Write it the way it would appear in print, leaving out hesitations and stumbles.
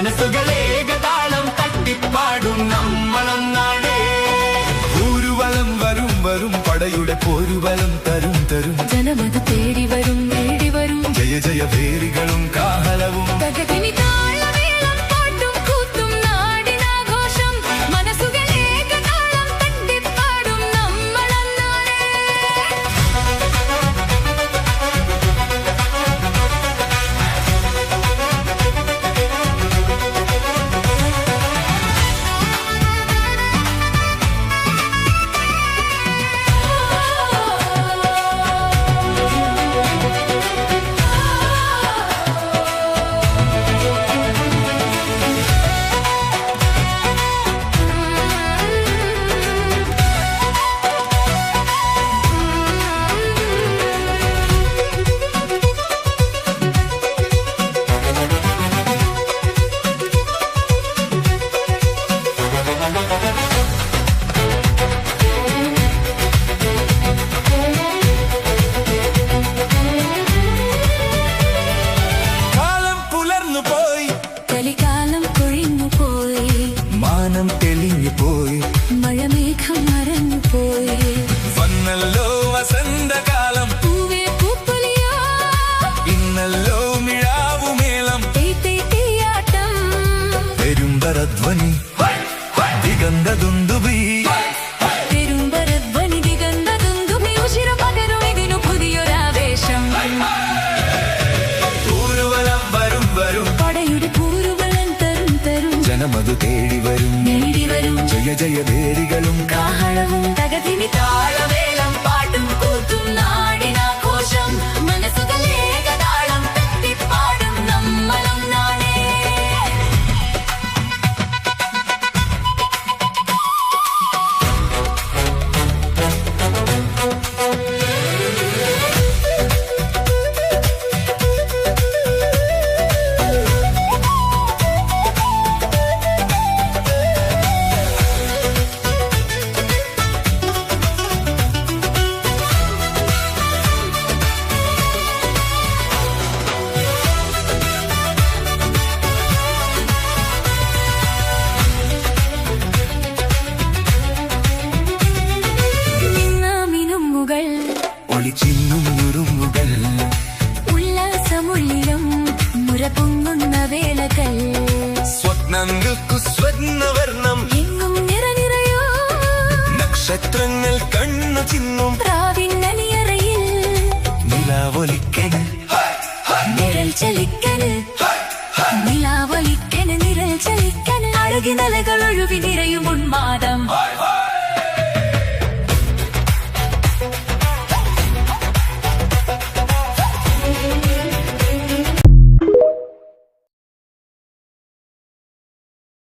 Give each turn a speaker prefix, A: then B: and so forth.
A: മനസ്സുകളേകതാളം തട്ടിപ്പാടും നമ്മളൊന്നാടേ.
B: ഊരുവലം വരും വരും പടയുടെ പോരുവലം തരും തരും.
C: ജനമത് തേടി വരും നേടി വരും.
B: ജയ ജയ ഭേരികളും കാഹളവും പോയി.
C: മഴമേഘം മറഞ്ഞു പോയി.
B: വന്നല്ലോ വസന്തകാലം.
C: പൂവേ പൂപ്പൊലിയോ
B: ഇന്നല്ലോ മിഴാവുമേളം.
C: തീയാട്ടം
B: പെരുമ്പരധ്വനി ദിഗന്ധദുന്ദുഭി.
C: പെരുമ്പരധ്വനി ദിഗന്ധദുന്ദുഭി. ഉശിര പകരും ഇതിനു പുതിയൊരാവേശം.
B: ഊരുവലം വരും വരും
C: പടയുടെ പൂരുവലം തരും തരും.
B: ജനമതു തേടി വരും
C: നേടി വരും.
B: ജയ ജയ ഭേരികളും
C: കാഹളവും തകതിമി താളമേളം പാട്ടും കൂത്തും നാടിനാഘോഷം. മനസ്സുകളേകതാളം തട്ടിപ്പാടും നമ്മളൊന്നാടേ.
B: ഒളിച്ചിന്നും ഉറുമ്പുകൾ
C: ഉല്ലാസമുള്ളിലും മുരപൊങ്ങുന്ന വേളകൾ.
B: സ്വപ്നങ്ങൾക്കു സ്വർണ്ണവർണ്ണം
C: എങ്ങും നിറനിറയോ
B: നക്ഷത്രങ്ങൾ കണ്ണു ചിന്നും.
C: പ്രാവിന്നണിയറയിൽ
B: നിലാവൊലിക്കന്
C: നിഴൽ ചലിക്കന്. നിലാവൊലിക്കന് നിഴൽ ചലിക്കന്. അഴകിനലകൾ ഒഴുകി നിറയും ഉന്മാദം.